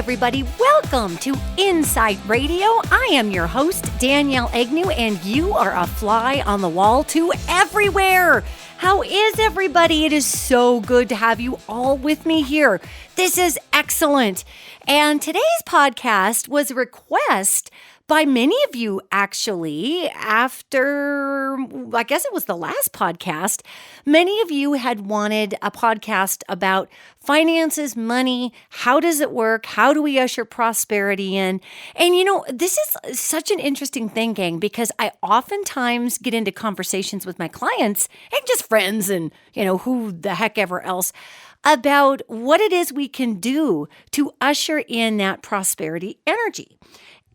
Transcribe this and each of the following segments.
everybody. Welcome to InPsightRadio. I am your host, Danielle Egnew, and you are a fly on the wall to everywhere. How is everybody? It is so good to have you all with me here. This is excellent. And today's podcast was a request by many of you, actually, after, I guess it was the last podcast. Many of you had wanted a podcast about finances, money, how does it work? How do we usher prosperity in? And you know, this is such an interesting thing, gang, because I oftentimes get into conversations with my clients and just friends and, you know, who the heck ever else about what it is we can do to usher in that prosperity energy.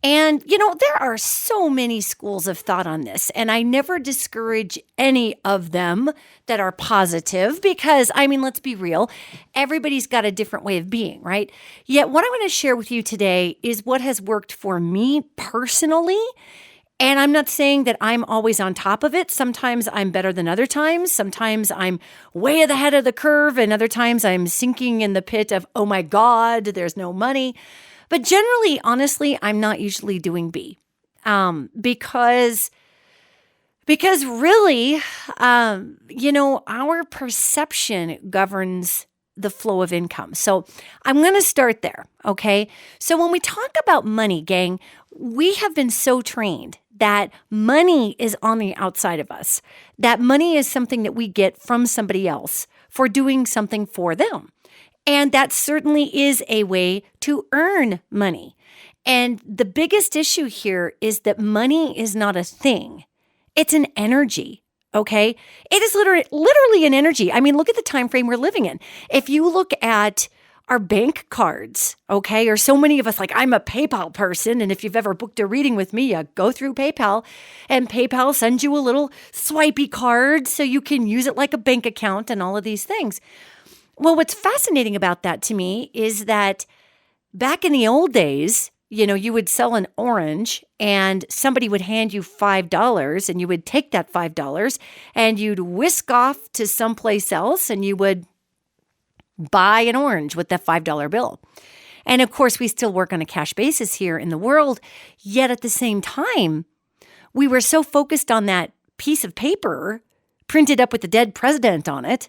And, you know, there are so many schools of thought on this, and I never discourage any of them that are positive because, I mean, let's be real, everybody's got a different way of being, right? Yet what I'm going to share with you today is what has worked for me personally. And I'm not saying that I'm always on top of it. Sometimes I'm better than other times. Sometimes I'm way at the head of the curve, and other times I'm sinking in the pit of, oh my God, there's no money. But generally, honestly, I'm not usually doing B because really, you know, our perception governs the flow of income. So I'm going to start there, okay? So when we talk about money, gang, we have been so trained that money is on the outside of us, that money is something that we get from somebody else for doing something for them. And that certainly is a way to earn money. And the biggest issue here is that money is not a thing. It's an energy, okay? It is literally an energy. I mean, look at the time frame we're living in. If you look at our bank cards, okay, or so many of us, like I'm a PayPal person, and if you've ever booked a reading with me, you go through PayPal, and PayPal sends you a little swipey card so you can use it like a bank account and all of these things. Well, what's fascinating about that to me is that back in the old days, you know, you would sell an orange and somebody would hand you $5 and you would take that $5 and you'd whisk off to someplace else and you would buy an orange with that $5 bill. And of course, we still work on a cash basis here in the world. Yet at the same time, we were so focused on that piece of paper printed up with the dead president on it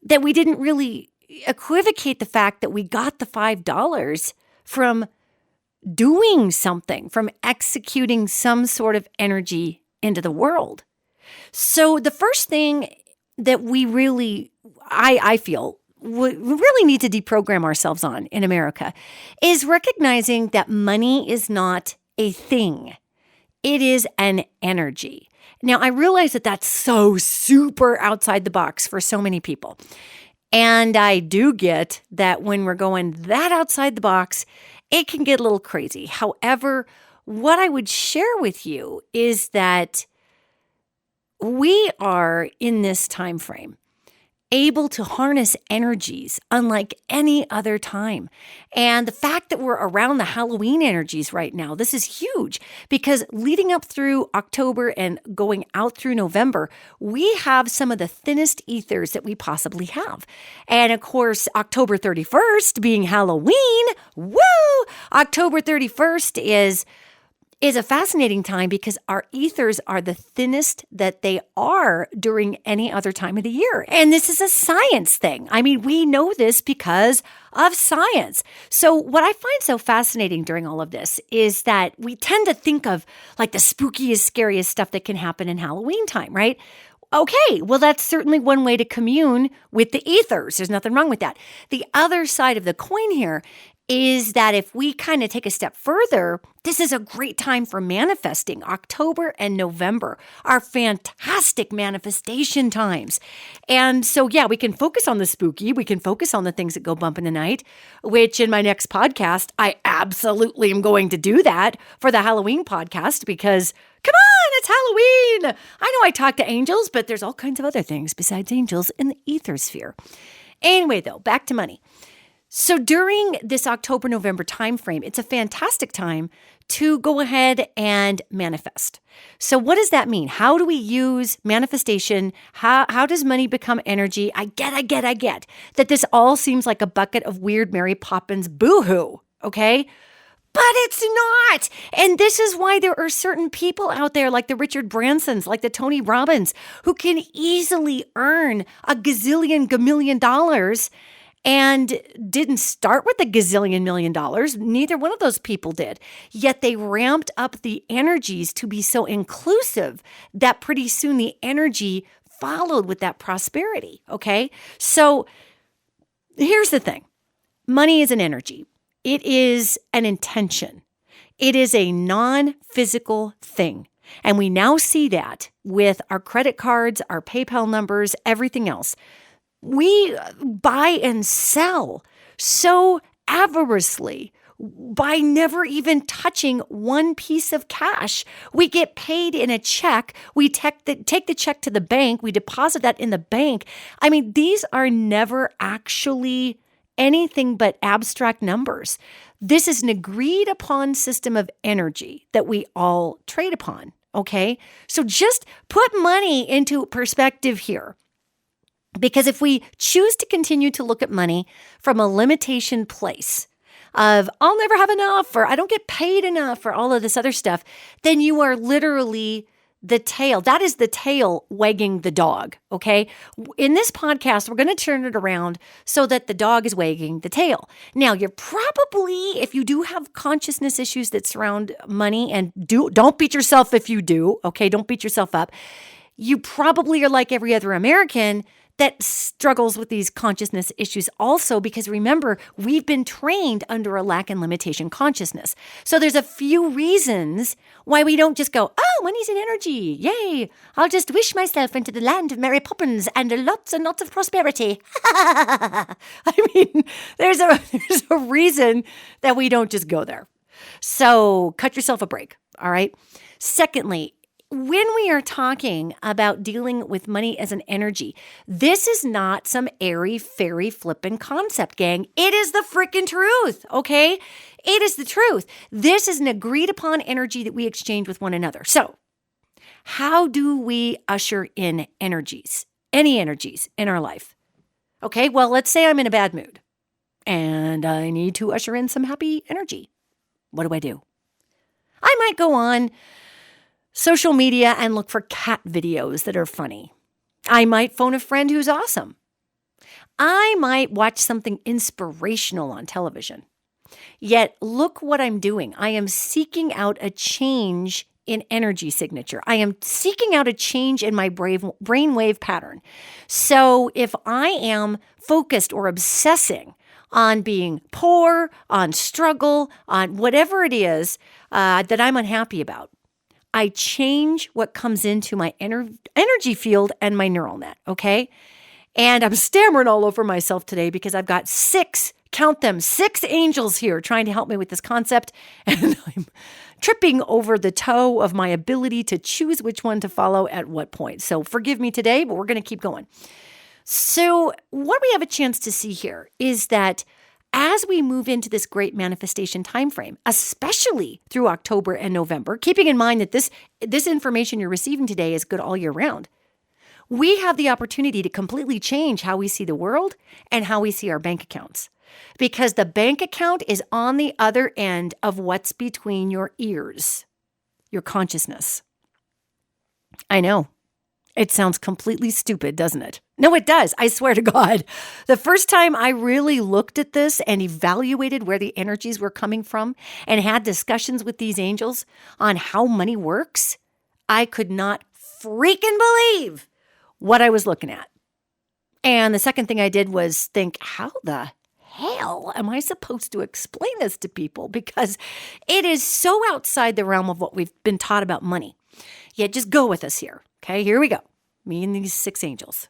that we didn't really equivocate the fact that we got the $5 from doing something, from executing some sort of energy into the world. So the first thing that we really, I feel, we really need to deprogram ourselves on in America is recognizing that money is not a thing. It is an energy. Now, I realize that that's so super outside the box for so many people. And I do get that when we're going that outside the box, it can get a little crazy. However, what I would share with you is that we are in this time frame able to harness energies unlike any other time. And the fact that we're around the Halloween energies right now, this is huge because leading up through October and going out through November, we have some of the thinnest ethers that we possibly have. And of course, October 31st being Halloween, woo! October 31st is a fascinating time because our ethers are the thinnest that they are during any other time of the year. And this is a science thing. I mean, we know this because of science. So what I find so fascinating during all of this is that we tend to think of like the spookiest, scariest stuff that can happen in Halloween time, right? Okay, well, that's certainly one way to commune with the ethers. There's nothing wrong with that. The other side of the coin here is that if we kind of take a step further, this is a great time for manifesting. October and November are fantastic manifestation times. And so, yeah, we can focus on the spooky. We can focus on the things that go bump in the night, which in my next podcast, I absolutely am going to do that for the Halloween podcast because, come on, it's Halloween. I know I talk to angels, but there's all kinds of other things besides angels in the ether sphere. Anyway, though, back to money. So during this October-November timeframe, it's a fantastic time to go ahead and manifest. So what does that mean? How do we use manifestation? How does money become energy? I get that this all seems like a bucket of weird Mary Poppins boo-hoo. okay? But it's not. And this is why there are certain people out there like the Richard Bransons, like the Tony Robbins, who can easily earn a gazillion, gamillion dollars and didn't start with a gazillion million dollars. Neither one of those people did. Yet they ramped up the energies to be so inclusive that pretty soon the energy followed with that prosperity, okay? So here's the thing. Money is an energy. It is an intention. It is a non-physical thing. And we now see that with our credit cards, our PayPal numbers, everything else. We buy and sell so avaricously by never even touching one piece of cash. We get paid in a check. We take the check to the bank. We deposit that in the bank. I mean, these are never actually anything but abstract numbers. This is an agreed upon system of energy that we all trade upon, okay? So just put money into perspective here. Because if we choose to continue to look at money from a limitation place of I'll never have enough or I don't get paid enough or all of this other stuff, then you are literally the tail. That is the tail wagging the dog, okay? In this podcast, we're going to turn it around so that the dog is wagging the tail. Now, you're probably, if you do have consciousness issues that surround money, and don't beat yourself if you do, okay? Don't beat yourself up. You probably are like every other American that struggles with these consciousness issues also, because remember, we've been trained under a lack and limitation consciousness. So there's a few reasons why we don't just go, oh, money's an energy. Yay. I'll just wish myself into the land of Mary Poppins and lots of prosperity. I mean, there's a reason that we don't just go there. So cut yourself a break. All right. Secondly, when we are talking about dealing with money as an energy, this is not some airy, fairy, flippin' concept, gang. It is the freaking truth, okay? It is the truth. This is an agreed upon energy that we exchange with one another. So, how do we usher in energies, any energies in our life? Okay, well, let's say I'm in a bad mood and I need to usher in some happy energy. What do? I might go on social media and look for cat videos that are funny. I might phone a friend who's awesome. I might watch something inspirational on television. Yet, look what I'm doing. I am seeking out a change in energy signature. I am seeking out a change in my brainwave pattern. So if I am focused or obsessing on being poor, on struggle, on whatever it is that I'm unhappy about, I change what comes into my energy field and my neural net, okay? And I'm stammering all over myself today because I've got six angels here trying to help me with this concept, and I'm tripping over the toe of my ability to choose which one to follow at what point. So forgive me today, but we're going to keep going. So what we have a chance to see here is that as we move into this great manifestation timeframe, especially through October and November, keeping in mind that this information you're receiving today is good all year round, we have the opportunity to completely change how we see the world and how we see our bank accounts. Because the bank account is on the other end of what's between your ears, your consciousness. I know. It sounds completely stupid, doesn't it? No, it does. I swear to God. The first time I really looked at this and evaluated where the energies were coming from and had discussions with these angels on how money works, I could not freaking believe what I was looking at. And the second thing I did was think, how the hell am I supposed to explain this to people? Because it is so outside the realm of what we've been taught about money. Yet just go with us here. Okay, here we go. Me and these six angels.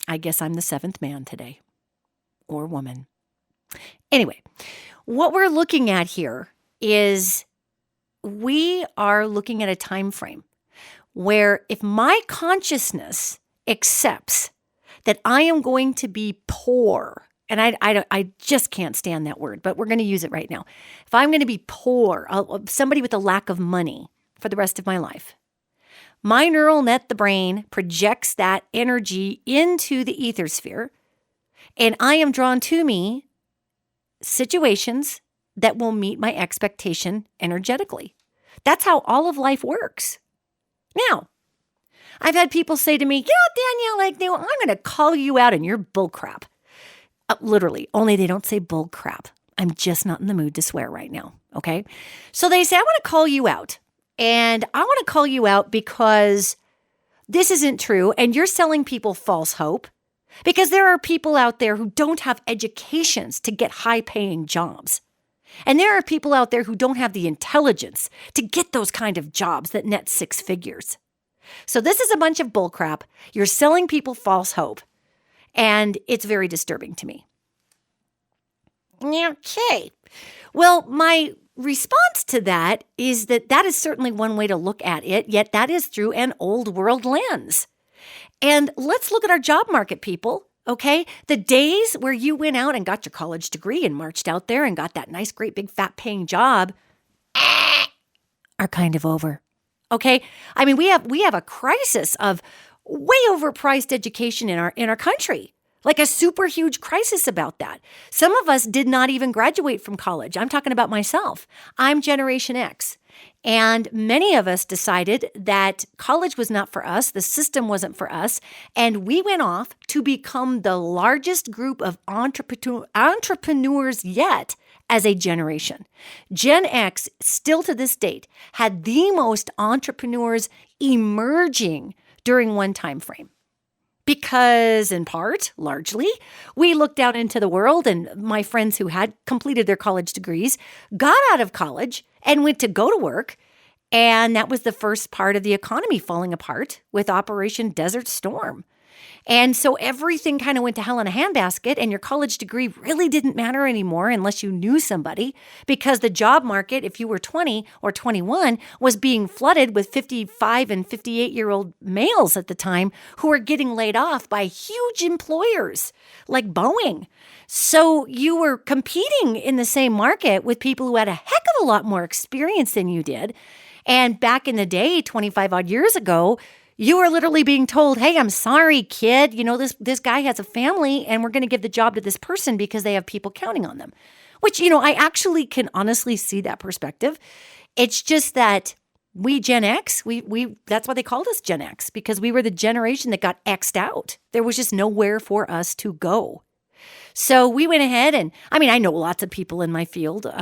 I guess I'm the seventh man today, or woman. Anyway, what we're looking at here is we are looking at a time frame where if my consciousness accepts that I am going to be poor, and I just can't stand that word, but we're going to use it right now. If I'm going to be poor, somebody with a lack of money for the rest of my life, my neural net, the brain, projects that energy into the ether sphere, and I am drawn to me situations that will meet my expectation energetically. That's how all of life works. Now, I've had people say to me, Danielle Egnew, I'm going to call you out on your bullcrap. Literally, only they don't say bullcrap. I'm just not in the mood to swear right now, okay? So they say, I want to call you out. And I want to call you out because this isn't true, and you're selling people false hope. Because there are people out there who don't have educations to get high-paying jobs. And there are people out there who don't have the intelligence to get those kind of jobs that net 6 figures. So this is a bunch of bullcrap. You're selling people false hope. And it's very disturbing to me. Okay. Well, my response to that is that is certainly one way to look at it, yet that is through an old world lens. And let's look at our job market, people, okay? The days where you went out and got your college degree and marched out there and got that nice, great, big, fat paying job are kind of over, okay? I mean, we have a crisis of way overpriced education in our country, like a super huge crisis about that. Some of us did not even graduate from college. I'm talking about myself. I'm Generation X. And many of us decided that college was not for us, the system wasn't for us, and we went off to become the largest group of entrepreneurs yet as a generation. Gen X, still to this date, had the most entrepreneurs emerging during one time frame. Because in part, largely, we looked out into the world and my friends who had completed their college degrees got out of college and went to go to work. And that was the first part of the economy falling apart with Operation Desert Storm. And so everything kind of went to hell in a handbasket, and your college degree really didn't matter anymore unless you knew somebody, because the job market, if you were 20 or 21, was being flooded with 55 and 58-year-old males at the time who were getting laid off by huge employers like Boeing. So you were competing in the same market with people who had a heck of a lot more experience than you did. And back in the day, 25 odd years ago, you were literally being told, hey, I'm sorry, kid. This guy has a family and we're going to give the job to this person because they have people counting on them. Which, I actually can honestly see that perspective. It's just that we Gen X, we that's why they called us Gen X, because we were the generation that got X'd out. There was just nowhere for us to go. So we went ahead and, I know lots of people in my field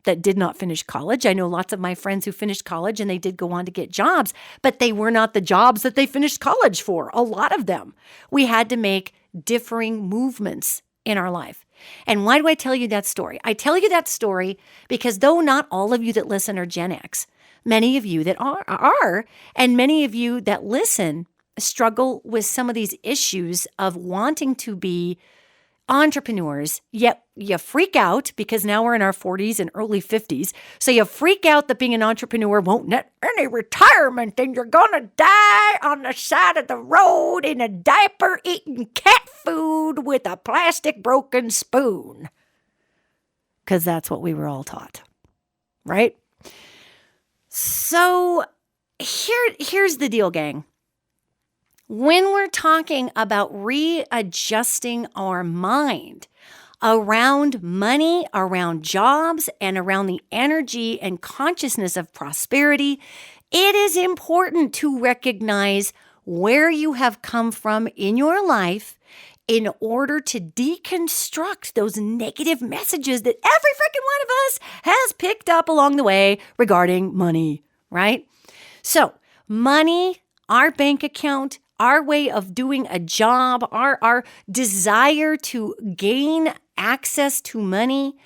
that did not finish college. I know lots of my friends who finished college and they did go on to get jobs, but they were not the jobs that they finished college for, a lot of them. We had to make differing movements in our life. And why do I tell you that story? I tell you that story because though not all of you that listen are Gen X, many of you that are, and many of you that listen struggle with some of these issues of wanting to be entrepreneurs, yet you freak out because now we're in our 40s and early 50s. So you freak out that being an entrepreneur won't net any retirement and you're going to die on the side of the road in a diaper eating cat food with a plastic broken spoon. Because that's what we were all taught, right? So here's the deal, gang. When we're talking about readjusting our mind around money, around jobs, and around the energy and consciousness of prosperity, it is important to recognize where you have come from in your life in order to deconstruct those negative messages that every freaking one of us has picked up along the way regarding money, right? So money, our bank account, our way of doing a job, our desire to gain access to money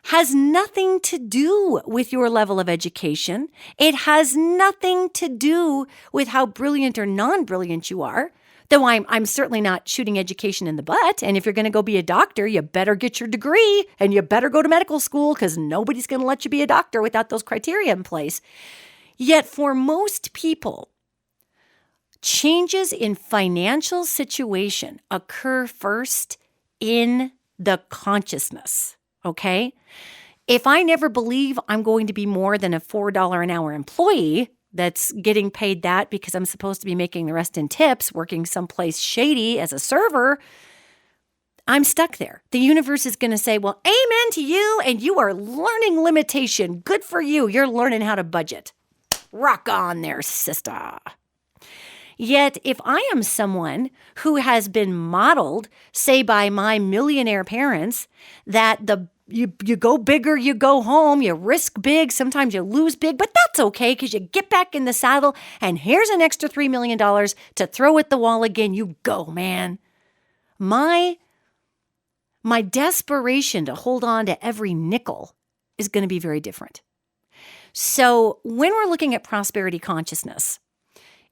has nothing to do with your level of education. It has nothing to do with how brilliant or non-brilliant you are, though I'm certainly not shooting education in the butt. And if you're going to go be a doctor, you better get your degree and you better go to medical school because nobody's going to let you be a doctor without those criteria in place. Yet for most people, changes in financial situation occur first in the consciousness, okay? If I never believe I'm going to be more than a $4 an hour employee that's getting paid that because I'm supposed to be making the rest in tips, working someplace shady as a server, I'm stuck there. The universe is going to say, well, amen to you, and you are learning limitation. Good for you. You're learning how to budget. Rock on there, sister. Yet, if I am someone who has been modeled, say by my millionaire parents, that you go big or you go home, you risk big, sometimes you lose big, but that's okay because you get back in the saddle and here's an extra $3 million to throw at the wall again. You go, man. My desperation to hold on to every nickel is going to be very different. So when we're looking at prosperity consciousness,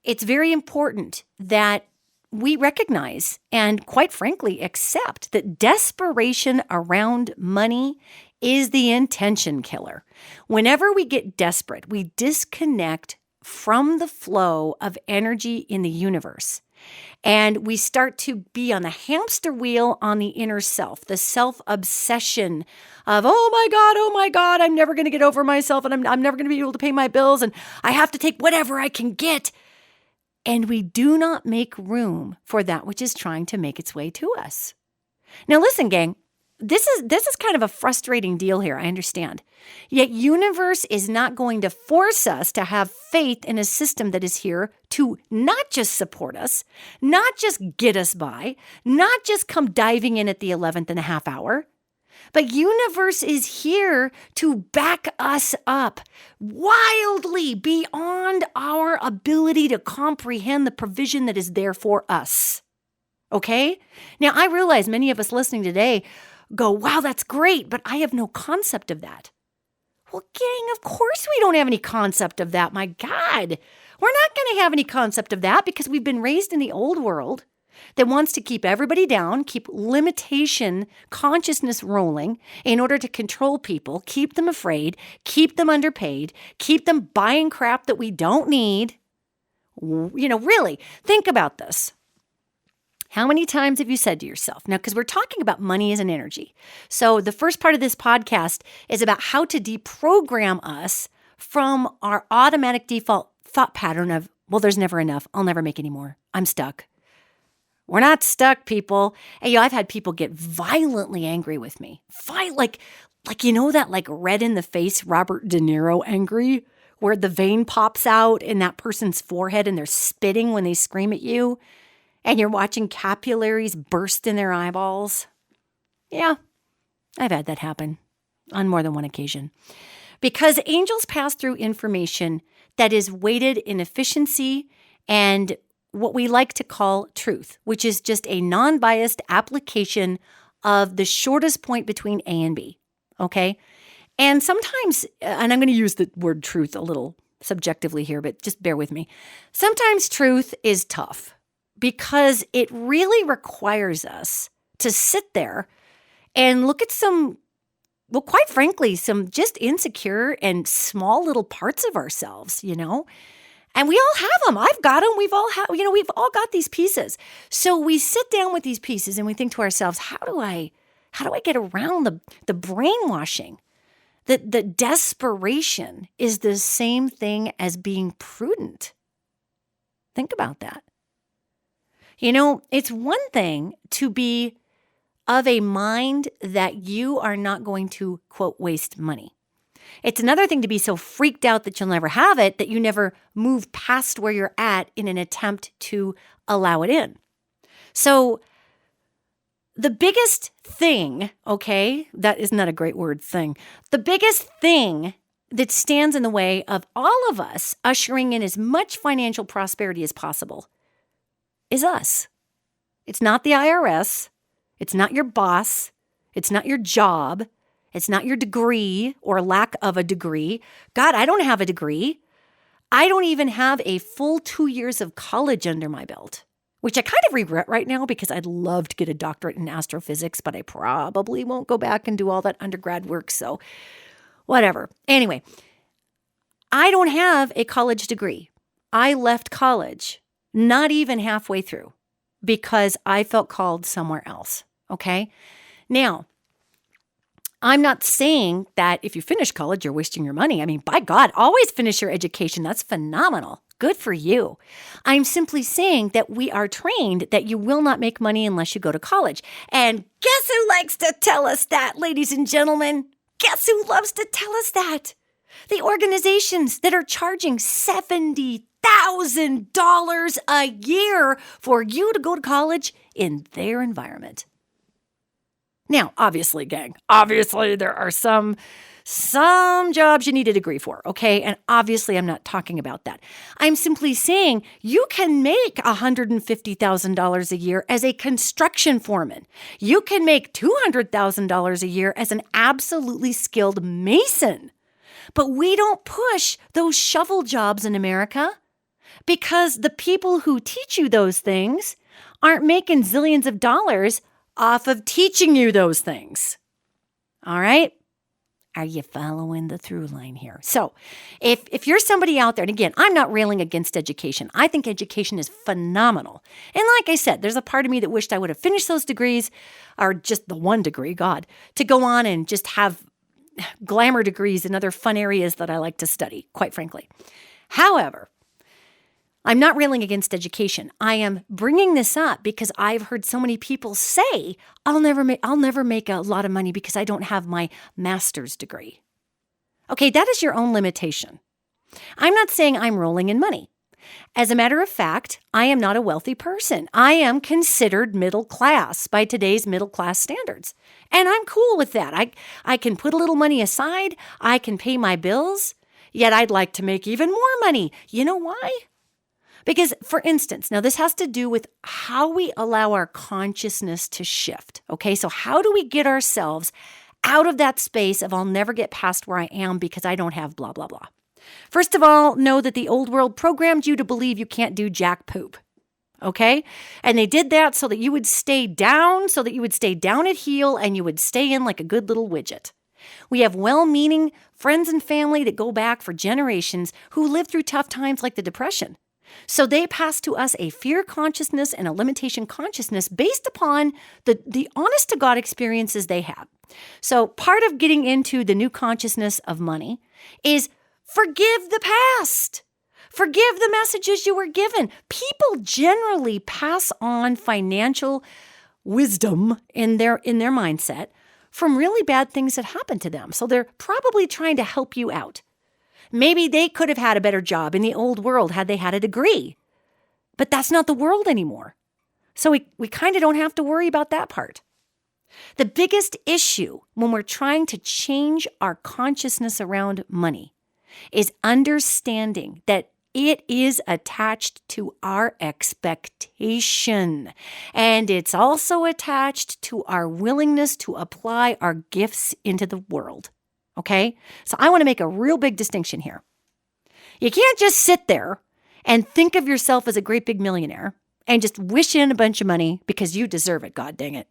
it's very important that we recognize and, quite frankly, accept that desperation around money is the intention killer. Whenever we get desperate, we disconnect from the flow of energy in the universe. And we start to be on the hamster wheel on the inner self, the self-obsession of, oh my God, I'm never going to get over myself and I'm never going to be able to pay my bills and I have to take whatever I can get. And we do not make room for that which is trying to make its way to us. Now listen, gang, this is kind of a frustrating deal here, I understand. Yet universe is not going to force us to have faith in a system that is here to not just support us, not just get us by, not just come diving in at the 11th and a half hour, but universe is here to back us up wildly beyond our ability to comprehend the provision that is there for us. Okay? Now, I realize many of us listening today go, wow, that's great, but I have no concept of that. Well, gang, of course we don't have any concept of that, my God. We're not going to have any concept of that because we've been raised in the old world that wants to keep everybody down, keep limitation consciousness rolling in order to control people, keep them afraid, keep them underpaid, keep them buying crap that we don't need. Really, think about this. How many times have you said to yourself, now, because we're talking about money as an energy. So the first part of this podcast is about how to deprogram us from our automatic default thought pattern of, well, there's never enough. I'll never make any more. I'm stuck. We're not stuck, people. Hey, I've had people get violently angry with me. Like that red in the face Robert De Niro angry, where the vein pops out in that person's forehead and they're spitting when they scream at you. And you're watching capillaries burst in their eyeballs. Yeah, I've had that happen on more than one occasion. Because angels pass through information that is weighted in efficiency and what we like to call truth, which is just a non-biased application of the shortest point between A and B, okay? And sometimes, and I'm going to use the word truth a little subjectively here, but just bear with me. Sometimes truth is tough, because it really requires us to sit there and look at quite frankly, some just insecure and small little parts of ourselves, and we all have them. I've got them. We've all got these pieces. So we sit down with these pieces and we think to ourselves, how do I get around the brainwashing? The desperation is the same thing as being prudent. Think about that. It's one thing to be of a mind that you are not going to, quote, waste money. It's another thing to be so freaked out that you'll never have it, that you never move past where you're at in an attempt to allow it in. So the biggest thing, okay, that is not a great word, thing. The biggest thing that stands in the way of all of us ushering in as much financial prosperity as possible is us. It's not the IRS. It's not your boss. It's not your job. It's not your degree or lack of a degree. God, I don't have a degree. I don't even have a full 2 years of college under my belt, which I kind of regret right now because I'd love to get a doctorate in astrophysics, but I probably won't go back and do all that undergrad work. So whatever. Anyway, I don't have a college degree. I left college not even halfway through because I felt called somewhere else. Okay. Now, I'm not saying that if you finish college, you're wasting your money. I mean, by God, always finish your education. That's phenomenal. Good for you. I'm simply saying that we are trained that you will not make money unless you go to college. And guess who likes to tell us that, ladies and gentlemen? Guess who loves to tell us that? The organizations that are charging $70,000 a year for you to go to college in their environment. Now, obviously, gang, there are some jobs you need a degree for, okay? And obviously, I'm not talking about that. I'm simply saying you can make $150,000 a year as a construction foreman. You can make $200,000 a year as an absolutely skilled mason. But we don't push those shovel jobs in America because the people who teach you those things aren't making zillions of dollars off of teaching you those things. All right? Are you following the through line here? So if you're somebody out there, and again, I'm not railing against education. I think education is phenomenal. And like I said, there's a part of me that wished I would have finished those degrees, or just the one degree, God, to go on and just have glamour degrees in other fun areas that I like to study, quite frankly. However, I'm not railing against education. I am bringing this up because I've heard so many people say, I'll never make a lot of money because I don't have my master's degree. Okay, that is your own limitation. I'm not saying I'm rolling in money. As a matter of fact, I am not a wealthy person. I am considered middle class by today's middle class standards. And I'm cool with that. I can put a little money aside. I can pay my bills. Yet I'd like to make even more money. You know why? Because, for instance, now this has to do with how we allow our consciousness to shift. Okay, so how do we get ourselves out of that space of I'll never get past where I am because I don't have blah, blah, blah. First of all, know that the old world programmed you to believe you can't do jack poop. Okay? And they did that so that you would stay down, at heel, and you would stay in like a good little widget. We have well-meaning friends and family that go back for generations who lived through tough times like the Depression. So they pass to us a fear consciousness and a limitation consciousness based upon the honest-to-God experiences they had. So part of getting into the new consciousness of money is forgive the past. Forgive the messages you were given. People generally pass on financial wisdom in their mindset from really bad things that happened to them. So they're probably trying to help you out. Maybe they could have had a better job in the old world had they had a degree. But that's not the world anymore. So we kind of don't have to worry about that part. The biggest issue when we're trying to change our consciousness around money is understanding that it is attached to our expectation. And it's also attached to our willingness to apply our gifts into the world. Okay? So I want to make a real big distinction here. You can't just sit there and think of yourself as a great big millionaire and just wish in a bunch of money because you deserve it, God dang it.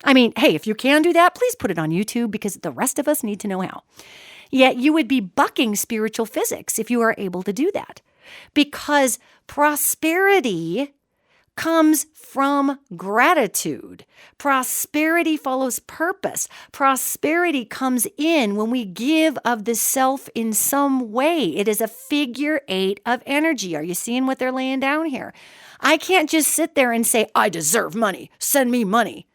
I mean, hey, if you can do that, please put it on YouTube because the rest of us need to know how. Yet you would be bucking spiritual physics if you are able to do that. Because prosperity comes from gratitude. Prosperity follows purpose. Prosperity comes in when we give of the self in some way. It is a figure 8 of energy. Are you seeing what they're laying down here? I can't just sit there and say, I deserve money. Send me money.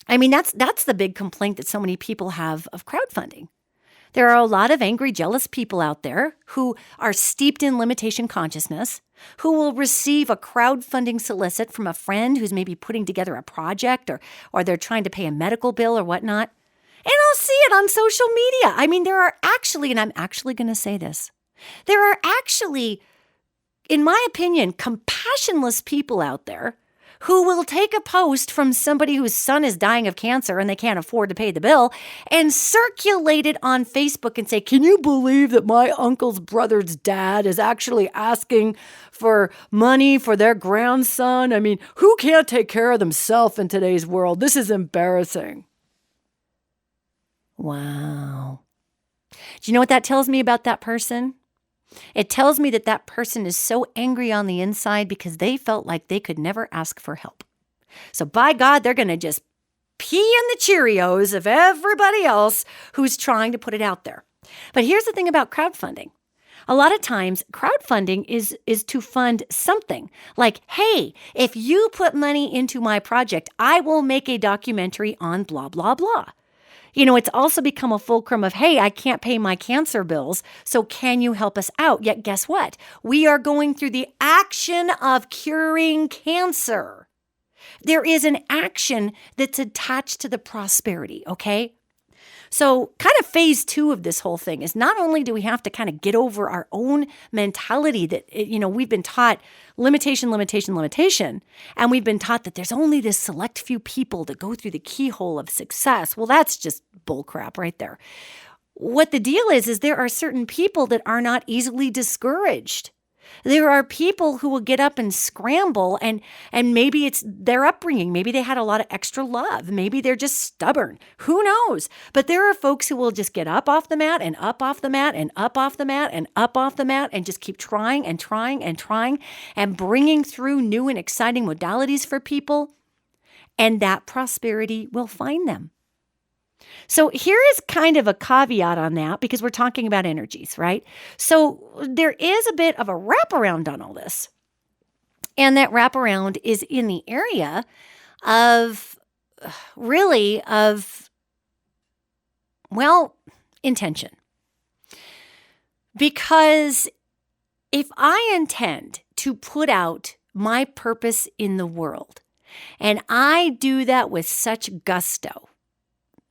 I mean, that's the big complaint that so many people have of crowdfunding. There are a lot of angry, jealous people out there who are steeped in limitation consciousness, who will receive a crowdfunding solicit from a friend who's maybe putting together a project or they're trying to pay a medical bill or whatnot. And I'll see it on social media. I mean, there are actually, and I'm actually going to say this, there are actually, in my opinion, compassionless people out there who will take a post from somebody whose son is dying of cancer and they can't afford to pay the bill and circulate it on Facebook and say, can you believe that my uncle's brother's dad is actually asking for money for their grandson? I mean, who can't take care of themselves in today's world? This is embarrassing. Wow. Do you know what that tells me about that person? It tells me that that person is so angry on the inside because they felt like they could never ask for help. So by God, they're going to just pee in the Cheerios of everybody else who's trying to put it out there. But here's the thing about crowdfunding. A lot of times crowdfunding is to fund something like, hey, if you put money into my project, I will make a documentary on blah, blah, blah. It's also become a fulcrum of, hey, I can't pay my cancer bills, so can you help us out? Yet guess what? We are going through the action of curing cancer. There is an action that's attached to the prosperity, okay? So kind of phase 2 of this whole thing is not only do we have to kind of get over our own mentality that, we've been taught limitation, limitation, limitation, and we've been taught that there's only this select few people that go through the keyhole of success. Well, that's just bullcrap right there. What the deal is there are certain people that are not easily discouraged. There are people who will get up and scramble and maybe it's their upbringing. Maybe they had a lot of extra love. Maybe they're just stubborn. Who knows? But there are folks who will just get up off the mat and up off the mat and up off the mat and up off the mat and just keep trying and trying and trying and bringing through new and exciting modalities for people. And that prosperity will find them. So here is kind of a caveat on that because we're talking about energies, right? So there is a bit of a wraparound on all this. And that wraparound is in the area of intention. Because if I intend to put out my purpose in the world, and I do that with such gusto,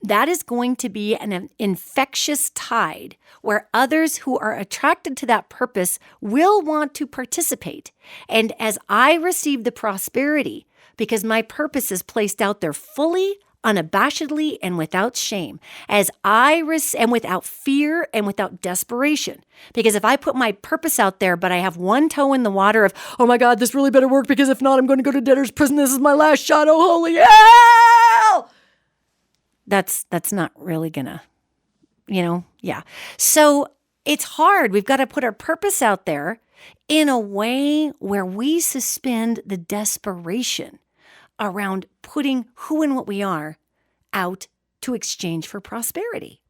that is going to be an infectious tide where others who are attracted to that purpose will want to participate. And as I receive the prosperity, because my purpose is placed out there fully, unabashedly, and without shame, and without fear and without desperation. Because if I put my purpose out there, but I have one toe in the water of, oh my God, this really better work because if not, I'm going to go to debtor's prison. This is my last shot. Oh, holy hell! That's not really gonna, yeah. So it's hard. We've got to put our purpose out there in a way where we suspend the desperation around putting who and what we are out to exchange for prosperity.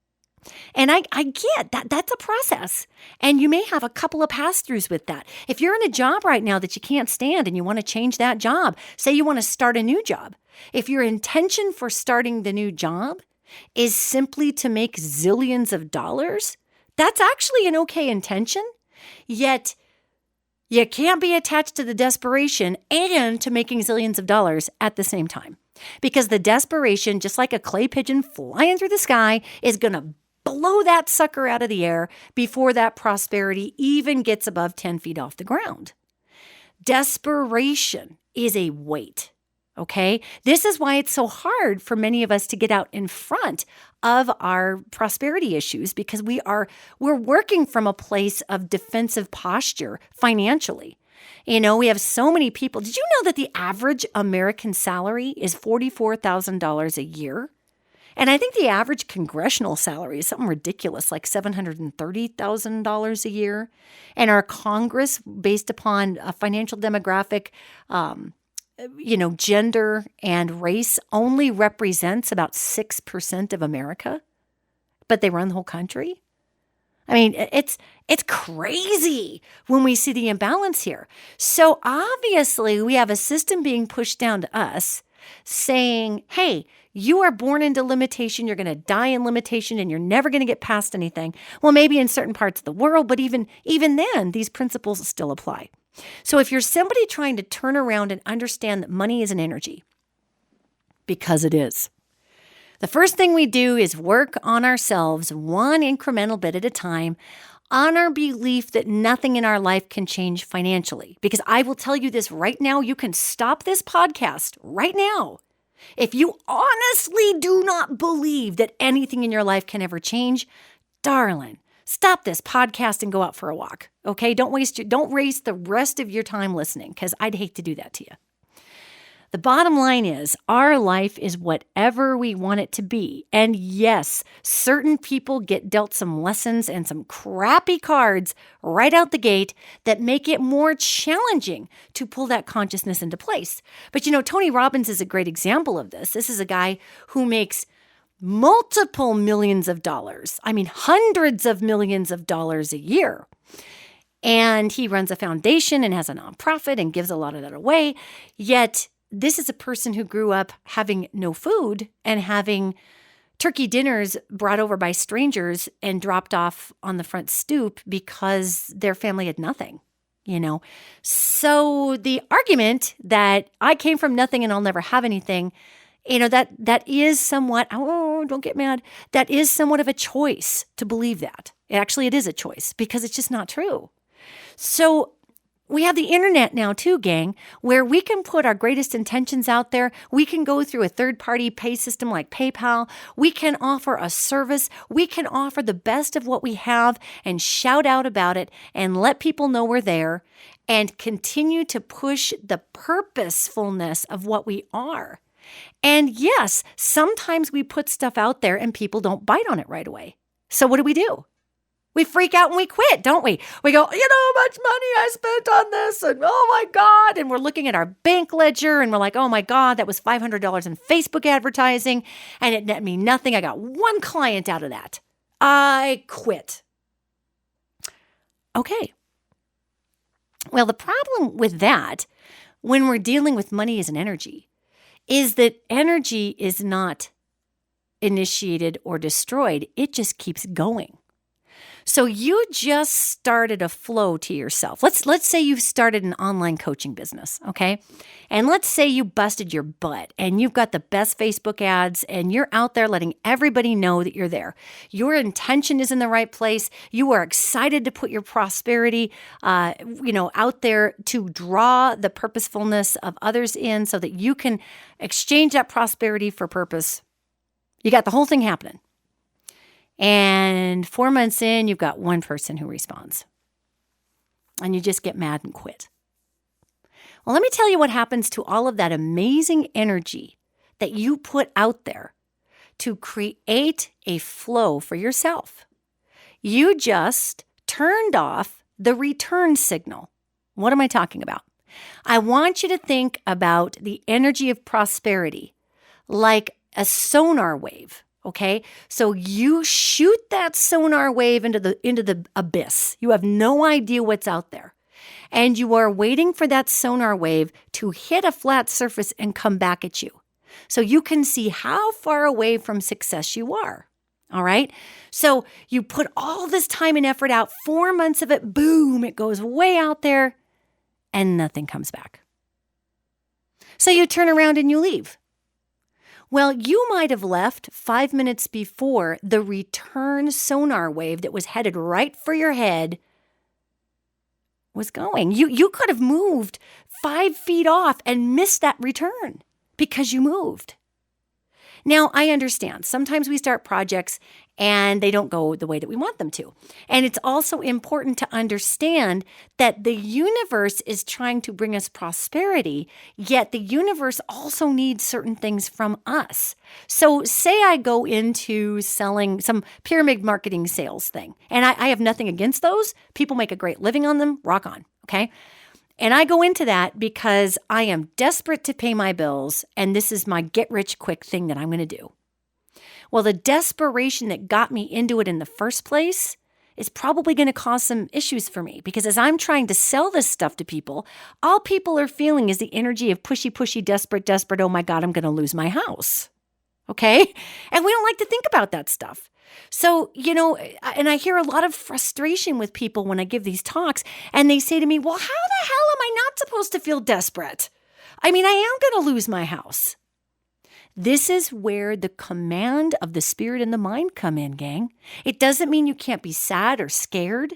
And I get that that's a process. And you may have a couple of pass-throughs with that. If you're in a job right now that you can't stand and you want to change that job, say you want to start a new job. If your intention for starting the new job is simply to make zillions of dollars, that's actually an okay intention. Yet you can't be attached to the desperation and to making zillions of dollars at the same time. Because the desperation, just like a clay pigeon flying through the sky, is going to blow that sucker out of the air before that prosperity even gets above 10 feet off the ground. Desperation is a weight. Okay, this is why it's so hard for many of us to get out in front of our prosperity issues because we're working from a place of defensive posture financially. We have so many people. Did you know that the average American salary is $44,000 a year? And I think the average congressional salary is something ridiculous, like $730,000 a year. And our Congress, based upon a financial demographic, gender and race only represents about 6% of America, but they run the whole country. I mean, it's crazy when we see the imbalance here. So obviously we have a system being pushed down to us saying, hey, you are born into limitation, you're going to die in limitation, and you're never going to get past anything. Well, maybe in certain parts of the world, but even then, these principles still apply. So if you're somebody trying to turn around and understand that money is an energy, because it is, the first thing we do is work on ourselves one incremental bit at a time on our belief that nothing in our life can change financially. Because I will tell you this right now, you can stop this podcast right now. If you honestly do not believe that anything in your life can ever change, darling, stop this podcast and go out for a walk, okay? Don't waste the rest of your time listening because I'd hate to do that to you. The bottom line is our life is whatever we want it to be. And yes, certain people get dealt some lessons and some crappy cards right out the gate that make it more challenging to pull that consciousness into place. But Tony Robbins is a great example of this. This is a guy who makes multiple millions of dollars. I mean, hundreds of millions of dollars a year. And he runs a foundation and has a nonprofit and gives a lot of that away. Yet this is a person who grew up having no food and having turkey dinners brought over by strangers and dropped off on the front stoop because their family had nothing, So the argument that I came from nothing and I'll never have anything, that is somewhat, don't get mad. That is somewhat of a choice to believe that. Actually, it is a choice because it's just not true. So we have the internet now too, gang, where we can put our greatest intentions out there. We can go through a third-party pay system like PayPal. We can offer a service. We can offer the best of what we have and shout out about it and let people know we're there and continue to push the purposefulness of what we are. And yes, sometimes we put stuff out there and people don't bite on it right away. So what do? We freak out and we quit, don't we? We go, how much money I spent on this, and oh my God. And we're looking at our bank ledger and we're like, oh my God, that was $500 in Facebook advertising and it net me nothing. I got one client out of that. I quit. Okay. Well, the problem with that, when we're dealing with money as an energy, is that energy is not initiated or destroyed. It just keeps going. So you just started a flow to yourself. Let's say you've started an online coaching business, okay? And let's say you busted your butt and you've got the best Facebook ads and you're out there letting everybody know that you're there. Your intention is in the right place. You are excited to put your prosperity, out there to draw the purposefulness of others in so that you can exchange that prosperity for purpose. You got the whole thing happening. And 4 months in, you've got one person who responds. And you just get mad and quit. Well, let me tell you what happens to all of that amazing energy that you put out there to create a flow for yourself. You just turned off the return signal. What am I talking about? I want you to think about the energy of prosperity like a sonar wave. Okay, so you shoot that sonar wave into the abyss. You have no idea what's out there. And you are waiting for that sonar wave to hit a flat surface and come back at you. So you can see how far away from success you are. All right, so you put all this time and effort out, 4 months of it, boom, it goes way out there and nothing comes back. So you turn around and you leave. Well, you might have left 5 minutes before the return sonar wave that was headed right for your head was going. You could have moved 5 feet off and missed that return because you moved. Now, I understand. Sometimes we start projects and they don't go the way that we want them to. And it's also important to understand that the universe is trying to bring us prosperity, yet the universe also needs certain things from us. So say I go into selling some pyramid marketing sales thing, and I have nothing against those. People make a great living on them. Rock on, okay? And I go into that because I am desperate to pay my bills, and this is my get-rich-quick thing that I'm going to do. Well, the desperation that got me into it in the first place is probably going to cause some issues for me because as I'm trying to sell this stuff to people, all people are feeling is the energy of pushy, desperate, oh my God, I'm going to lose my house. Okay? And we don't like to think about that stuff. So, and I hear a lot of frustration with people when I give these talks, and they say to me, well, how the hell am I not supposed to feel desperate? I mean, I am going to lose my house. This is where the command of the spirit and the mind come in, gang. It doesn't mean you can't be sad or scared.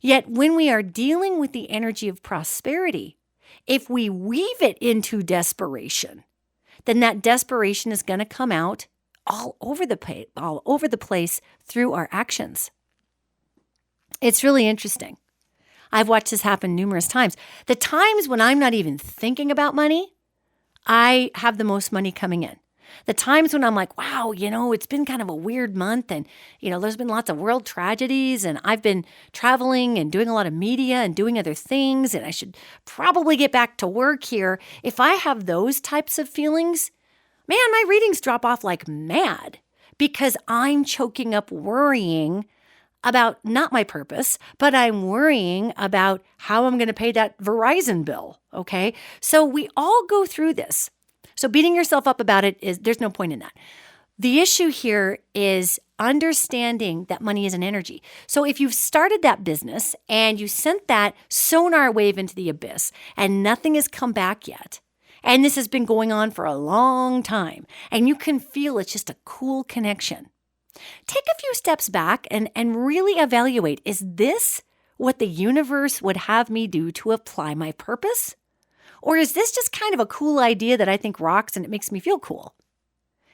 Yet when we are dealing with the energy of prosperity, if we weave it into desperation, then that desperation is going to come out all over the place through our actions. It's really interesting. I've watched this happen numerous times. The times when I'm not even thinking about money, I have the most money coming in. The times when I'm like, wow, it's been kind of a weird month and, there's been lots of world tragedies and I've been traveling and doing a lot of media and doing other things and I should probably get back to work here. If I have those types of feelings, man, my readings drop off like mad because I'm choking up worrying about not my purpose, but I'm worrying about how I'm going to pay that Verizon bill. Okay. So we all go through this. So beating yourself up about it there's no point in that. The issue here is understanding that money is an energy. So if you've started that business and you sent that sonar wave into the abyss and nothing has come back yet, and this has been going on for a long time, and you can feel it's just a cool connection, take a few steps back and really evaluate, is this what the universe would have me do to apply my purpose? Or is this just kind of a cool idea that I think rocks and it makes me feel cool?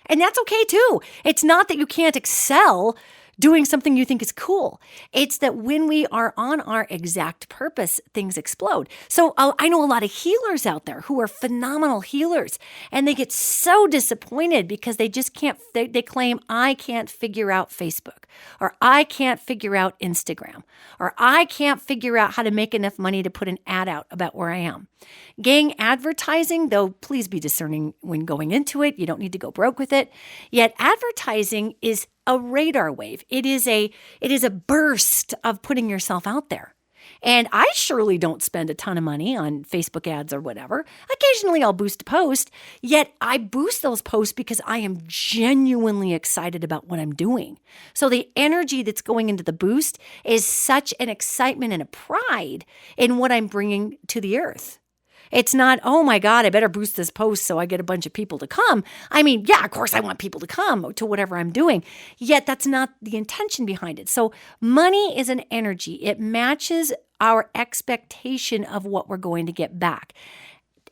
And that's okay too. It's not that you can't excel doing something you think is cool. It's that when we are on our exact purpose, things explode. So I know a lot of healers out there who are phenomenal healers, and they get so disappointed because they just can't, they claim, I can't figure out Facebook, or I can't figure out Instagram, or I can't figure out how to make enough money to put an ad out about where I am. Gang, advertising, though, please be discerning when going into it. You don't need to go broke with it. Yet advertising is a radar wave. It is a burst of putting yourself out there. And I surely don't spend a ton of money on Facebook ads or whatever. Occasionally I'll boost a post, yet I boost those posts because I am genuinely excited about what I'm doing. So the energy that's going into the boost is such an excitement and a pride in what I'm bringing to the earth. It's not, oh my God, I better boost this post so I get a bunch of people to come. I mean, yeah, of course I want people to come to whatever I'm doing. Yet that's not the intention behind it. So money is an energy. It matches our expectation of what we're going to get back.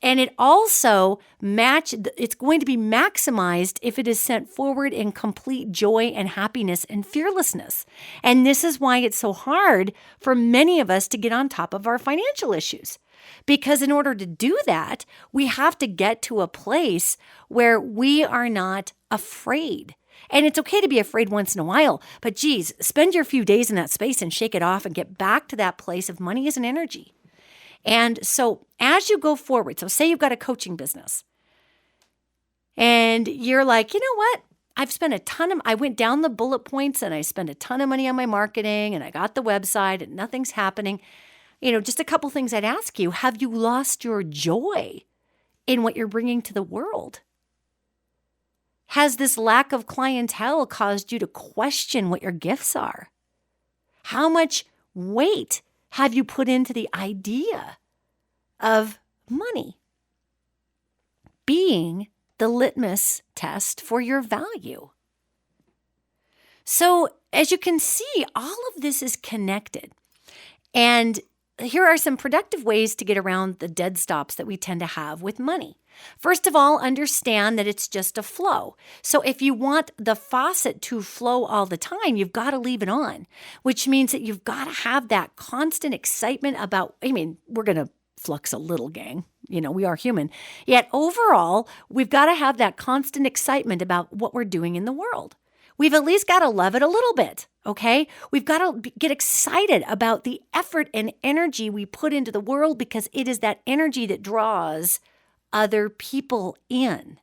And it also it's going to be maximized if it is sent forward in complete joy and happiness and fearlessness. And this is why it's so hard for many of us to get on top of our financial issues. Because in order to do that, we have to get to a place where we are not afraid. And it's okay to be afraid once in a while, but geez, spend your few days in that space and shake it off and get back to that place of money as an energy. And so as you go forward, so say you've got a coaching business and you're like, you know what? I went down the bullet points and I spent a ton of money on my marketing and I got the website and nothing's happening. Just a couple things I'd ask you. Have you lost your joy in what you're bringing to the world? Has this lack of clientele caused you to question what your gifts are? How much weight have you put into the idea of money being the litmus test for your value? So as you can see, all of this is connected. And here are some productive ways to get around the dead stops that we tend to have with money. First of all, understand that it's just a flow. So if you want the faucet to flow all the time, you've got to leave it on, which means that you've got to have that constant excitement about, we're going to flux a little, gang. We are human. Yet overall, we've got to have that constant excitement about what we're doing in the world. We've at least got to love it a little bit, okay? We've got to get excited about the effort and energy we put into the world because it is that energy that draws other people in.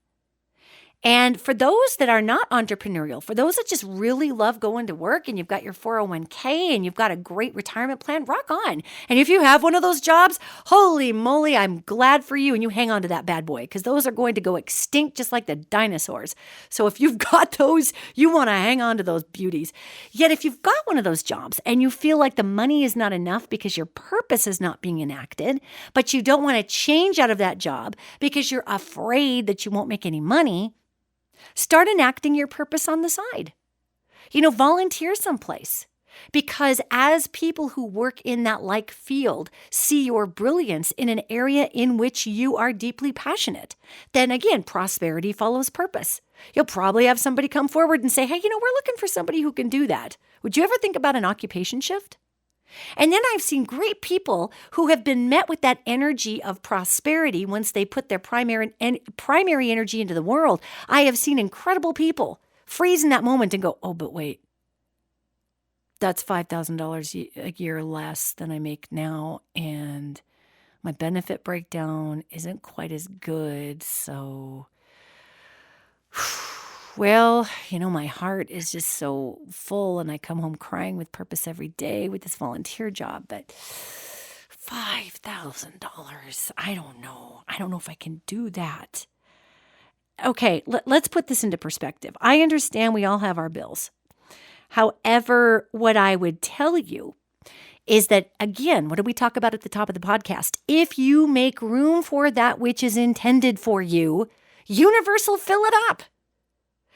And for those that are not entrepreneurial, for those that just really love going to work and you've got your 401k and you've got a great retirement plan, rock on. And if you have one of those jobs, holy moly, I'm glad for you. And you hang on to that bad boy because those are going to go extinct just like the dinosaurs. So if you've got those, you want to hang on to those beauties. Yet if you've got one of those jobs and you feel like the money is not enough because your purpose is not being enacted, but you don't want to change out of that job because you're afraid that you won't make any money, start enacting your purpose on the side. Volunteer someplace. Because as people who work in that like field see your brilliance in an area in which you are deeply passionate, then again, prosperity follows purpose. You'll probably have somebody come forward and say, hey, we're looking for somebody who can do that. Would you ever think about an occupation shift? And then I've seen great people who have been met with that energy of prosperity once they put their primary energy into the world. I have seen incredible people freeze in that moment and go, oh, but wait, that's $5,000 a year less than I make now. And my benefit breakdown isn't quite as good. So Well, my heart is just so full and I come home crying with purpose every day with this volunteer job, but $5,000, I don't know. I don't know if I can do that. Okay, let's put this into perspective. I understand we all have our bills. However, what I would tell you is that, again, what did we talk about at the top of the podcast? If you make room for that which is intended for you, universe will fill it up.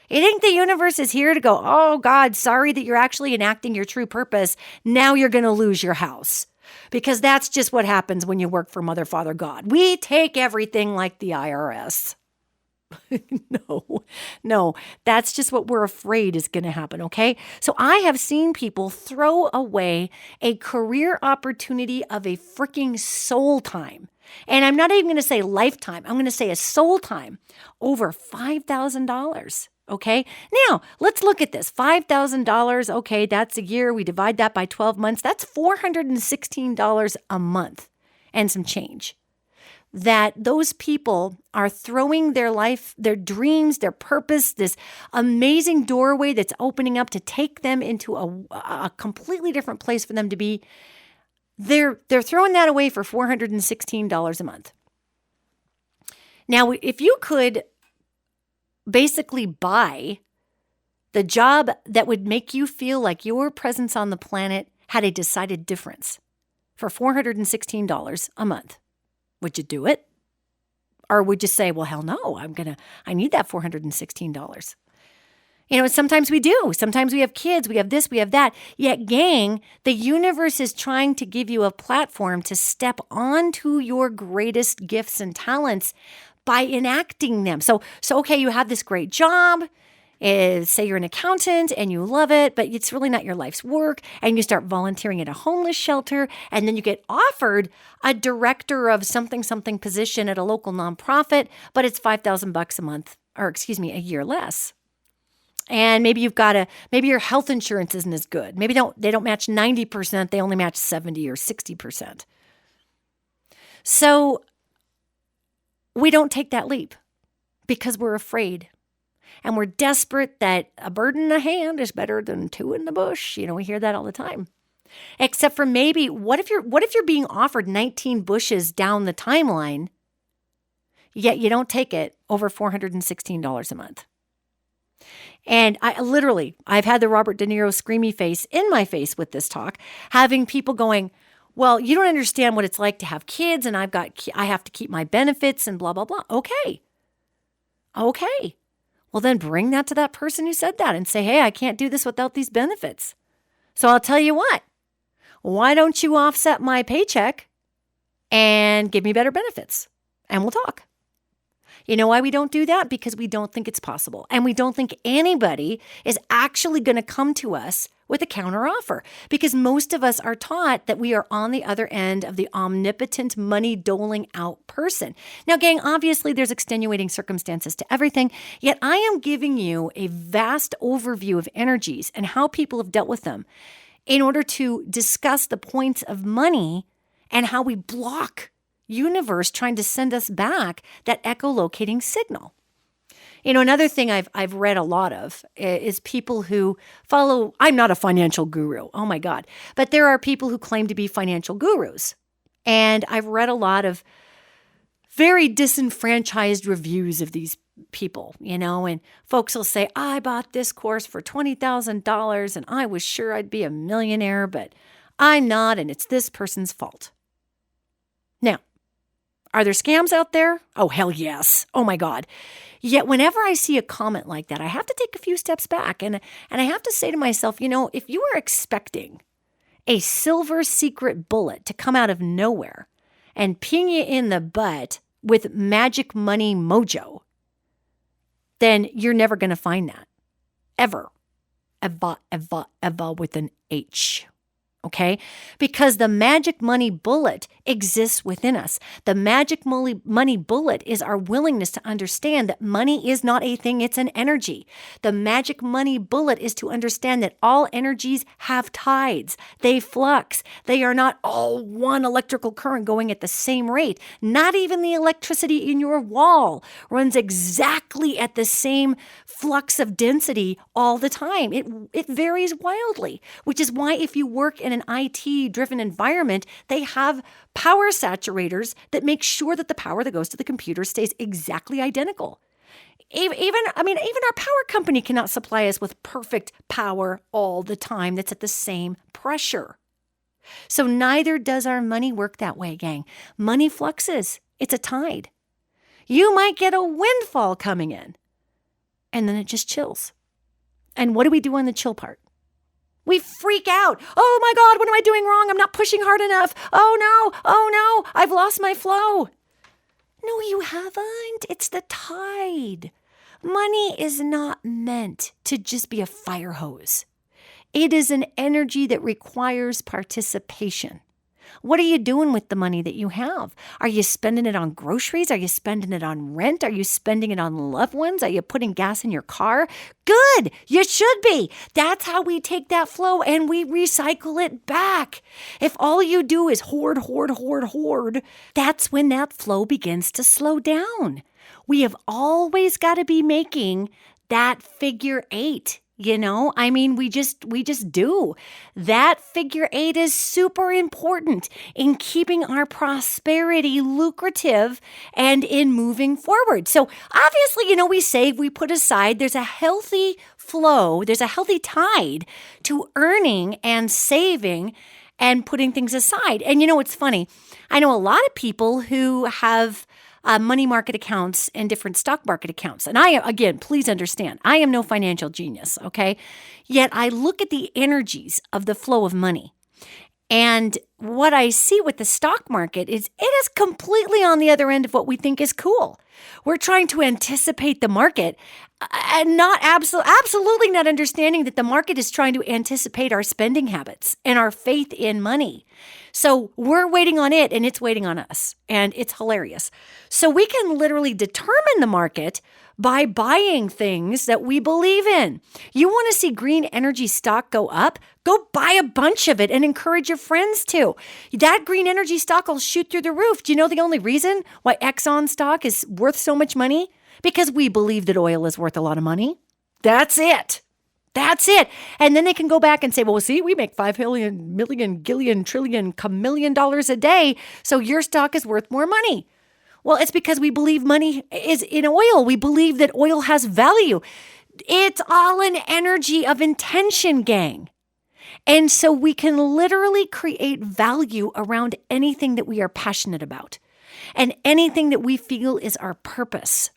You think the universe is here to go, oh God, sorry that you're actually enacting your true purpose. Now you're going to lose your house. Because that's just what happens when you work for Mother, Father, God. We take everything like the IRS. No, that's just what we're afraid is going to happen, okay? So I have seen people throw away a career opportunity of a freaking soul time. And I'm not even going to say lifetime. I'm going to say a soul time over $5,000. Okay. Now let's look at this. $5,000. Okay. That's a year. We divide that by 12 months. That's $416 a month and some change. That those people are throwing their life, their dreams, their purpose, this amazing doorway that's opening up to take them into a completely different place for them to be. They're throwing that away for $416 a month. Now, if you could basically buy the job that would make you feel like your presence on the planet had a decided difference for $416 a month, would you do it? Or would you say, well, hell no, I need that $416. Sometimes we do. Sometimes we have kids, we have this, we have that. Yet, gang, the universe is trying to give you a platform to step onto your greatest gifts and talents by enacting them. So okay, you have this great job. Say you're an accountant and you love it, but it's really not your life's work. And you start volunteering at a homeless shelter. And then you get offered a director of something position at a local nonprofit, but it's $5,000 a month, a year less. And maybe maybe your health insurance isn't as good. Maybe they don't match 90%. They only match 70 or 60%. So we don't take that leap because we're afraid. And we're desperate that a bird in the hand is better than two in the bush. We hear that all the time. Except for maybe, what if you're being offered 19 bushes down the timeline, yet you don't take it over $416 a month? And I've had the Robert De Niro screamy face in my face with this talk, having people going, well, you don't understand what it's like to have kids and I have to keep my benefits and blah, blah, blah. Okay. Well, then bring that to that person who said that and say, hey, I can't do this without these benefits. So I'll tell you what, why don't you offset my paycheck and give me better benefits and we'll talk. You know why we don't do that? Because we don't think it's possible. And we don't think anybody is actually going to come to us with a counteroffer, because most of us are taught that we are on the other end of the omnipotent money doling out person. Now, gang, obviously there's extenuating circumstances to everything, yet I am giving you a vast overview of energies and how people have dealt with them in order to discuss the points of money and how we block universe trying to send us back that echolocating signal. Another thing I've read a lot of is people who follow, I'm not a financial guru, oh my God, but there are people who claim to be financial gurus. And I've read a lot of very disenfranchised reviews of these people, and folks will say, I bought this course for $20,000 and I was sure I'd be a millionaire, but I'm not, and it's this person's fault. Now, are there scams out there? Oh, hell yes. Oh my God. Yet whenever I see a comment like that, I have to take a few steps back and I have to say to myself, if you were expecting a silver secret bullet to come out of nowhere and ping you in the butt with magic money mojo, then you're never going to find that. Ever. Eva with an H. okay? Because the magic money bullet exists within us. The magic money bullet is our willingness to understand that money is not a thing, it's an energy. The magic money bullet is to understand that all energies have tides. They flux. They are not all one electrical current going at the same rate. Not even the electricity in your wall runs exactly at the same flux of density all the time. It varies wildly, which is why if you work in an IT-driven environment, they have power saturators that make sure that the power that goes to the computer stays exactly identical. Even our power company cannot supply us with perfect power all the time that's at the same pressure. So neither does our money work that way, gang. Money fluxes. It's a tide. You might get a windfall coming in, and then it just chills. And what do we do on the chill part? We freak out. Oh my God, what am I doing wrong? I'm not pushing hard enough. Oh no, I've lost my flow. No, you haven't. It's the tide. Money is not meant to just be a fire hose. It is an energy that requires participation. What are you doing with the money that you have? Are you spending it on groceries? Are you spending it on rent? Are you spending it on loved ones? Are you putting gas in your car? Good. You should be. That's how we take that flow and we recycle it back. If all you do is hoard, that's when that flow begins to slow down. We have always got to be making that figure 8. We just do. That figure 8 is super important in keeping our prosperity lucrative and in moving forward. So obviously, we save, we put aside, there's a healthy flow, there's a healthy tide to earning and saving and putting things aside. And it's funny. I know a lot of people who have money market accounts and different stock market accounts. And again, please understand, I am no financial genius, okay? Yet I look at the energies of the flow of money. And what I see with the stock market is it is completely on the other end of what we think is cool. We're trying to anticipate the market and not absolutely not understanding that the market is trying to anticipate our spending habits and our faith in money. So we're waiting on it and it's waiting on us, and it's hilarious. So we can literally determine the market by buying things that we believe in. You want to see green energy stock go up? Go buy a bunch of it and encourage your friends to. That green energy stock will shoot through the roof. Do you know the only reason why Exxon stock is worth so much money? Because we believe that oil is worth a lot of money. That's it. And then they can go back and say, well, see, we make 5 million, gillion, trillion, chameleon dollars a day, so your stock is worth more money. Well, it's because we believe money is in oil. We believe that oil has value. It's all an energy of intention, gang. And so we can literally create value around anything that we are passionate about and anything that we feel is our purpose.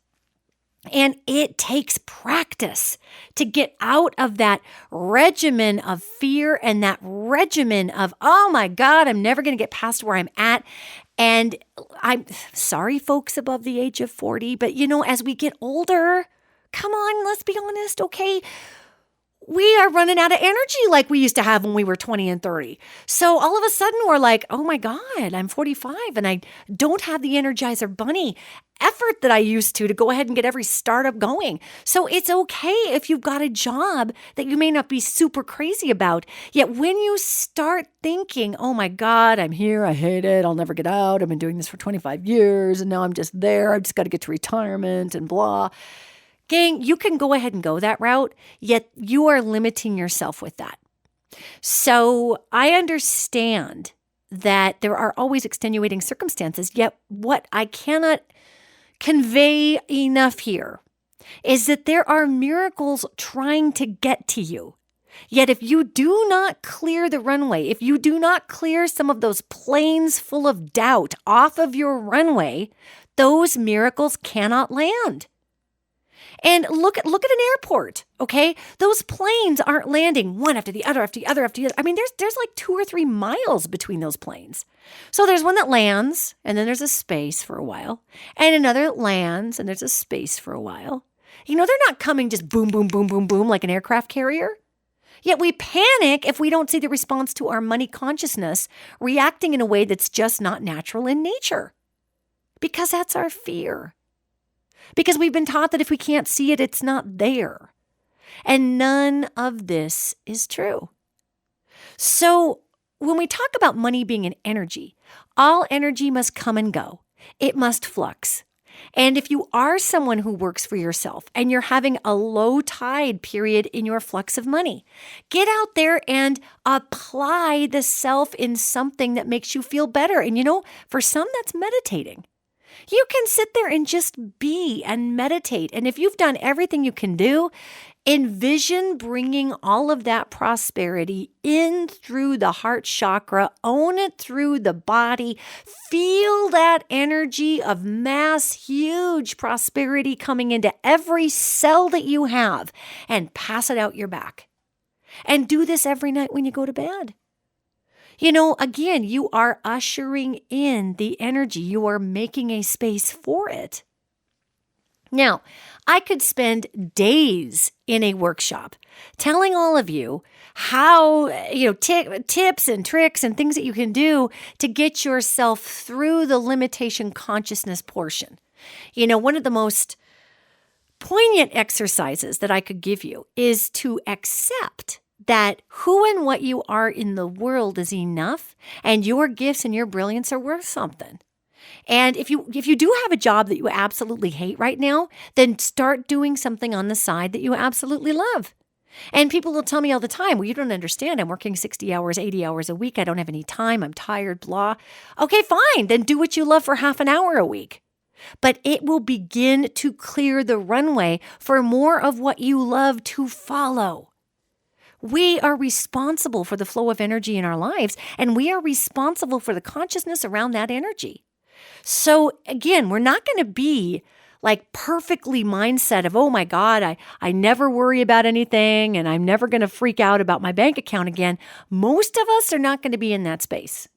And it takes practice to get out of that regimen of fear and that regimen of, oh my God, I'm never going to get past where I'm at. And I'm sorry, folks above the age of 40, but as we get older, come on, let's be honest, okay? We are running out of energy like we used to have when we were 20 and 30. So all of a sudden we're like, oh my God, I'm 45 and I don't have the Energizer Bunny effort that I used to go ahead and get every startup going. So it's okay if you've got a job that you may not be super crazy about. Yet when you start thinking, oh my God, I'm here, I hate it, I'll never get out, I've been doing this for 25 years and now I'm just there, I've just got to get to retirement and blah. Gang, you can go ahead and go that route, yet you are limiting yourself with that. So I understand that there are always extenuating circumstances, yet what I cannot convey enough here is that there are miracles trying to get to you. Yet if you do not clear the runway, if you do not clear some of those planes full of doubt off of your runway, those miracles cannot land. And look at an airport, okay? Those planes aren't landing one after the other, after the other, after the other. I mean, there's like 2 or 3 miles between those planes. So there's one that lands, and then there's a space for a while, and another that lands, and there's a space for a while. They're not coming just boom, boom, boom, boom, boom like an aircraft carrier. Yet we panic if we don't see the response to our money consciousness reacting in a way that's just not natural in nature. Because that's our fear. Because we've been taught that if we can't see it, it's not there. And none of this is true. So when we talk about money being an energy, all energy must come and go. It must flux. And if you are someone who works for yourself and you're having a low tide period in your flux of money, get out there and apply the self in something that makes you feel better. And for some, that's meditating. You can sit there and just be and meditate. And if you've done everything you can do, envision bringing all of that prosperity in through the heart chakra, own it through the body, feel that energy of mass, huge prosperity coming into every cell that you have, and pass it out your back. And do this every night when you go to bed. Again, you are ushering in the energy. You are making a space for it. Now, I could spend days in a workshop telling all of you how, tips and tricks and things that you can do to get yourself through the limitation consciousness portion. One of the most poignant exercises that I could give you is to accept that who and what you are in the world is enough, and your gifts and your brilliance are worth something. And if you do have a job that you absolutely hate right now, then start doing something on the side that you absolutely love. And people will tell me all the time, well, you don't understand. I'm working 60 hours, 80 hours a week. I don't have any time. I'm tired, blah. Okay, fine. Then do what you love for half an hour a week. But it will begin to clear the runway for more of what you love to follow. We are responsible for the flow of energy in our lives, and we are responsible for the consciousness around that energy. So again, we're not going to be like perfectly mindset of, oh my God, I never worry about anything and I'm never going to freak out about my bank account again. Most of us are not going to be in that space.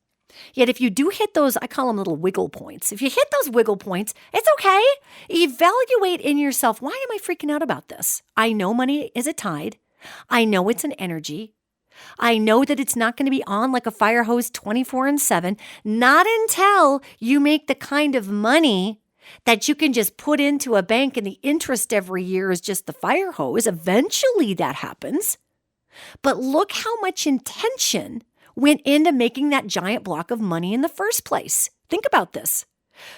Yet if you do hit those, I call them little wiggle points. If you hit those wiggle points, it's okay. Evaluate in yourself, why am I freaking out about this? I know money is a tide. I know it's an energy. I know that it's not going to be on like a fire hose 24/7, not until you make the kind of money that you can just put into a bank and the interest every year is just the fire hose. Eventually that happens. But look how much intention went into making that giant block of money in the first place. Think about this.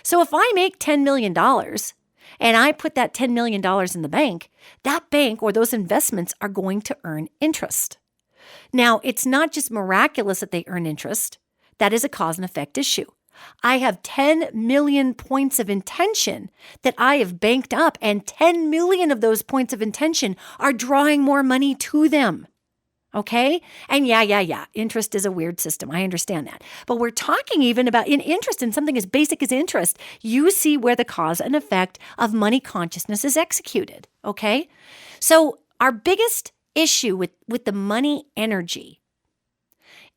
So if I make $10 million and I put that $10 million in the bank, that bank or those investments are going to earn interest. Now, it's not just miraculous that they earn interest. That is a cause and effect issue. I have 10 million points of intention that I have banked up, and 10 million of those points of intention are drawing more money to them. Okay? And yeah. Interest is a weird system. I understand that. But we're talking even about in interest, in something as basic as interest, you see where the cause and effect of money consciousness is executed. Okay? So our biggest issue with the money energy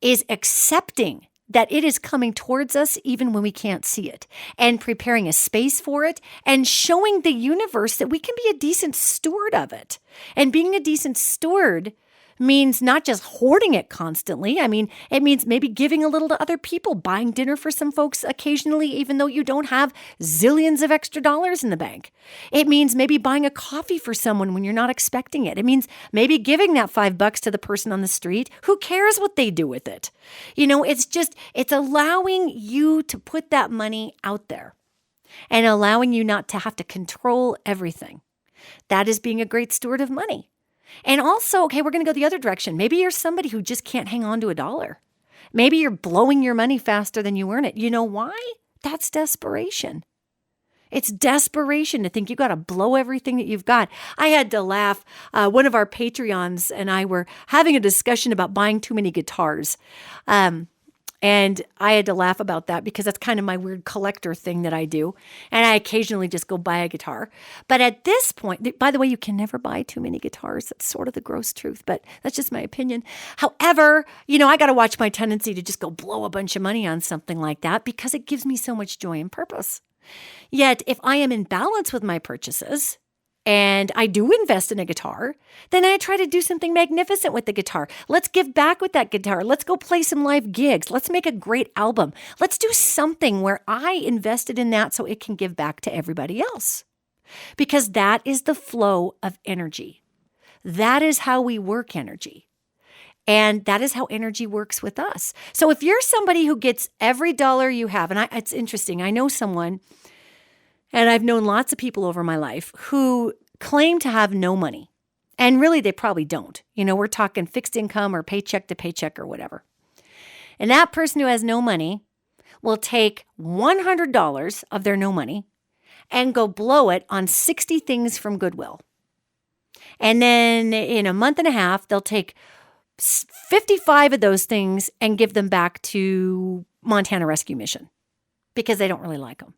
is accepting that it is coming towards us even when we can't see it, and preparing a space for it, and showing the universe that we can be a decent steward of it. And being a decent steward means not just hoarding it constantly. I mean, it means maybe giving a little to other people, buying dinner for some folks occasionally, even though you don't have zillions of extra dollars in the bank. It means maybe buying a coffee for someone when you're not expecting it. It means maybe giving that $5 to the person on the street. Who cares what they do with it? It's allowing you to put that money out there and allowing you not to have to control everything. That is being a great steward of money. And also, okay, we're going to go the other direction. Maybe you're somebody who just can't hang on to a dollar. Maybe you're blowing your money faster than you earn it. You know why? That's desperation. It's desperation to think you got to blow everything that you've got. I had to laugh. One of our Patreons and I were having a discussion about buying too many guitars. And I had to laugh about that because that's kind of my weird collector thing that I do. And I occasionally just go buy a guitar. But at this point, by the way, you can never buy too many guitars. That's sort of the gross truth, but that's just my opinion. However, I got to watch my tendency to just go blow a bunch of money on something like that because it gives me so much joy and purpose. Yet, if I am in balance with my purchases, and I do invest in a guitar, then I try to do something magnificent with the guitar. Let's give back with that guitar. Let's go play some live gigs. Let's make a great album. Let's do something where I invested in that so it can give back to everybody else. Because that is the flow of energy. That is how we work energy. And that is how energy works with us. So if you're somebody who gets every dollar you have, and it's interesting, I know someone, and I've known lots of people over my life who claim to have no money. And really, they probably don't. We're talking fixed income or paycheck to paycheck or whatever. And that person who has no money will take $100 of their no money and go blow it on 60 things from Goodwill. And then in a month and a half, they'll take 55 of those things and give them back to Montana Rescue Mission because they don't really like them.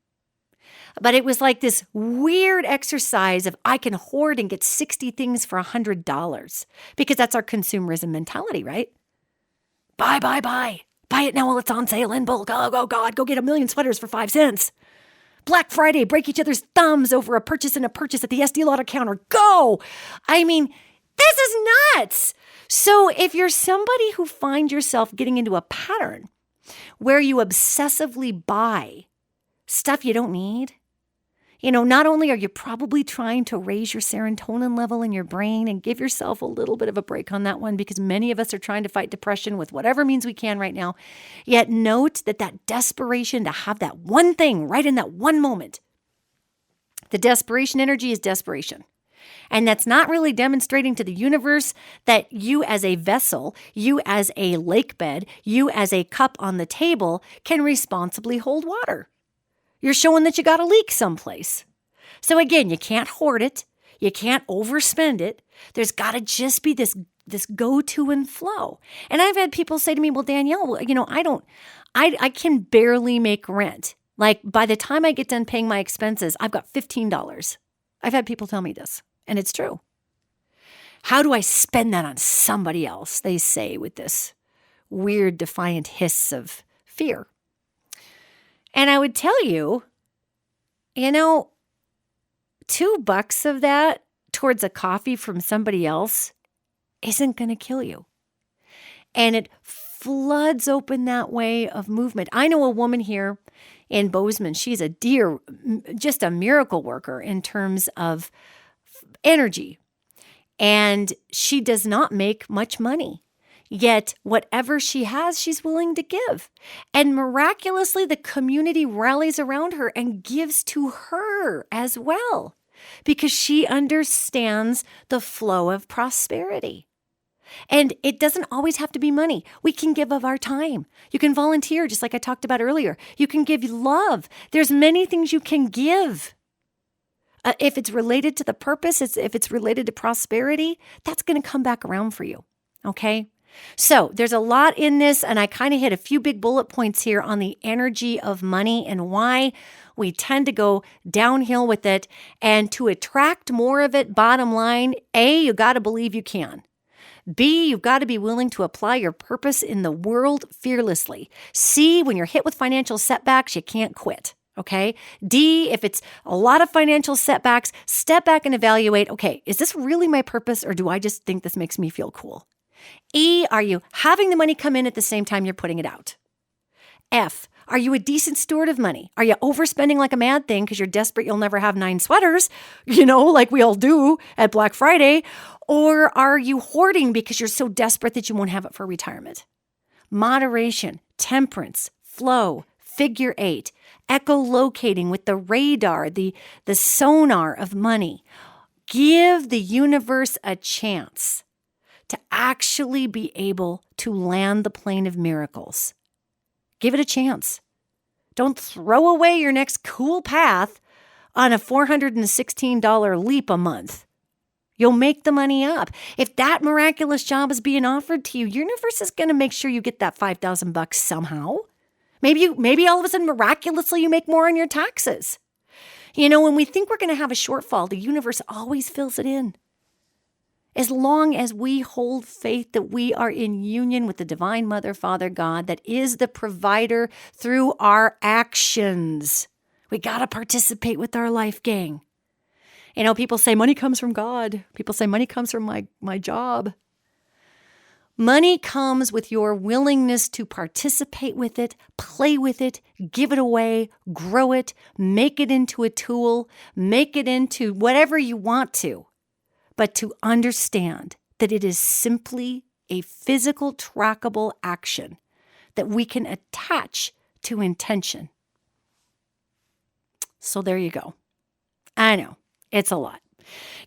But it was like this weird exercise of I can hoard and get 60 things for $100 because that's our consumerism mentality, right? Buy. Buy it now while it's on sale in bulk. Oh, God, go get 1 million sweaters for 5 cents. Black Friday, break each other's thumbs over a purchase at the Estee Lauder counter. Go! I mean, this is nuts. So if you're somebody who finds yourself getting into a pattern where you obsessively buy stuff you don't need, not only are you probably trying to raise your serotonin level in your brain and give yourself a little bit of a break on that one because many of us are trying to fight depression with whatever means we can right now, yet note that desperation to have that one thing right in that one moment, the desperation energy is desperation. And that's not really demonstrating to the universe that you as a vessel, you as a lake bed, you as a cup on the table can responsibly hold water. You're showing that you got a leak someplace. So again, you can't hoard it. You can't overspend it. There's got to just be this go-to and flow. And I've had people say to me, well, Danielle, I can barely make rent. Like by the time I get done paying my expenses, I've got $15. I've had people tell me this, and it's true. How do I spend that on somebody else? They say with this weird defiant hiss of fear. And I would tell you, $2 of that towards a coffee from somebody else isn't going to kill you. And it floods open that way of movement. I know a woman here in Bozeman. She's a dear, just a miracle worker in terms of energy. And she does not make much money. Yet whatever she has, she's willing to give. And miraculously, the community rallies around her and gives to her as well because she understands the flow of prosperity. And it doesn't always have to be money. We can give of our time. You can volunteer, just like I talked about earlier. You can give love. There's many things you can give. If it's related to the purpose, if it's related to prosperity, that's going to come back around for you. Okay? So there's a lot in this, and I kind of hit a few big bullet points here on the energy of money and why we tend to go downhill with it. And to attract more of it, bottom line, A, you got to believe you can. B, you've got to be willing to apply your purpose in the world fearlessly. C, when you're hit with financial setbacks, you can't quit. Okay. D, if it's a lot of financial setbacks, step back and evaluate, okay, is this really my purpose or do I just think this makes me feel cool? E, are you having the money come in at the same time you're putting it out? F, are you a decent steward of money? Are you overspending like a mad thing because you're desperate you'll never have 9 sweaters, like we all do at Black Friday? Or are you hoarding because you're so desperate that you won't have it for retirement? Moderation, temperance, flow, figure 8, echolocating with the radar, the sonar of money. Give the universe a chance to actually be able to land the plane of miracles. Give it a chance. Don't throw away your next cool path on a $416 leap a month. You'll make the money up. If that miraculous job is being offered to you, universe is going to make sure you get that $5,000 somehow. Maybe all of a sudden miraculously you make more on your taxes. When we think we're going to have a shortfall, the universe always fills it in. As long as we hold faith that we are in union with the Divine Mother, Father, God, that is the provider through our actions. We got to participate with our life, gang. People say money comes from God. People say money comes from my job. Money comes with your willingness to participate with it, play with it, give it away, grow it, make it into a tool, make it into whatever you want to, but to understand that it is simply a physical, trackable action that we can attach to intention. So there you go. I know, it's a lot.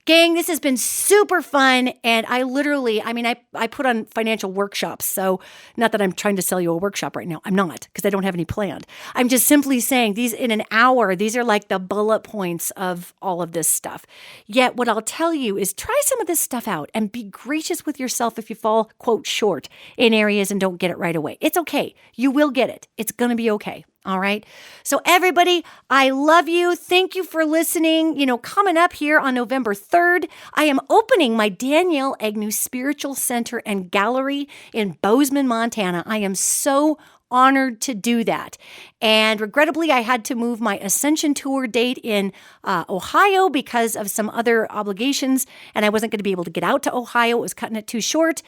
Gang, this has been super fun. And I put on financial workshops. So not that I'm trying to sell you a workshop right now. I'm not, because I don't have any planned. I'm just simply saying these in an hour, these are like the bullet points of all of this stuff. Yet what I'll tell you is try some of this stuff out and be gracious with yourself if you fall, quote, short in areas and don't get it right away. It's okay. You will get it. It's going to be okay. All right. So everybody, I love you. Thank you for listening. Coming up here on November 3rd, I am opening my Danielle Egnew Spiritual Center and Gallery in Bozeman, Montana. I am so honored to do that. And regrettably, I had to move my Ascension Tour date in Ohio because of some other obligations, and I wasn't going to be able to get out to Ohio. It was cutting it too short.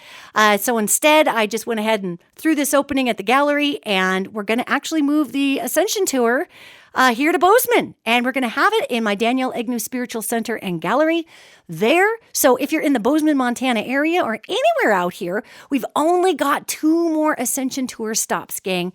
So instead, I just went ahead and threw this opening at the gallery, and we're going to actually move the Ascension Tour here to Bozeman. And we're going to have it in my Danielle Egnew Spiritual Center and Gallery there. So if you're in the Bozeman, Montana area or anywhere out here, we've only got 2 more Ascension Tour stops, gang.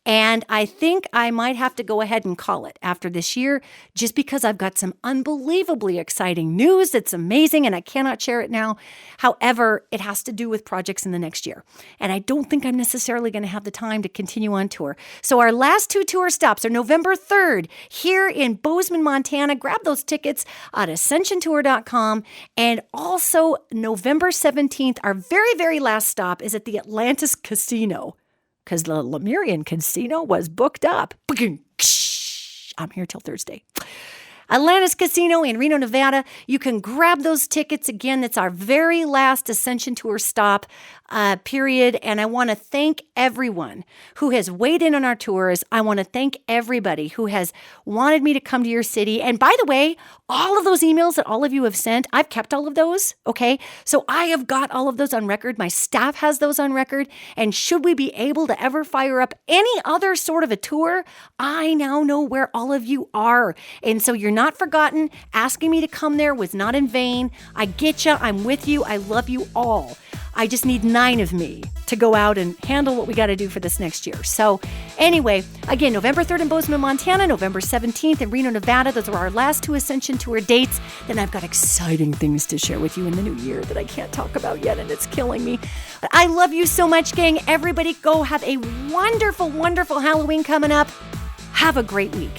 And I think I might have to go ahead and call it after this year, just because I've got some unbelievably exciting news that's amazing and I cannot share it now. However, it has to do with projects in the next year. And I don't think I'm necessarily going to have the time to continue on tour. So our last 2 tour stops are November 3rd here in Bozeman, Montana. Grab those tickets at ascensiontour.com. And also November 17th, our very, very last stop is at the Atlantis Casino, because the Lemurian Casino was booked up. I'm here till Thursday. Atlantis Casino in Reno, Nevada. You can grab those tickets. Again, that's our very last Ascension Tour stop, period. And I want to thank everyone who has weighed in on our tours. I want to thank everybody who has wanted me to come to your city. And by the way, all of those emails that all of you have sent, I've kept all of those, okay? So I have got all of those on record. My staff has those on record. And should we be able to ever fire up any other sort of a tour, I now know where all of you are. And so you're not forgotten. Asking me to come there was not in vain. I get you. I'm with you. I love you all. I just need 9 of me to go out and handle what we got to do for this next year. So anyway, again, November 3rd in Bozeman, Montana, November 17th in Reno, Nevada. Those are our last 2 Ascension Tour dates. Then I've got exciting things to share with you in the new year that I can't talk about yet, and it's killing me. But I love you so much, gang. Everybody go have a wonderful, wonderful Halloween coming up. Have a great week.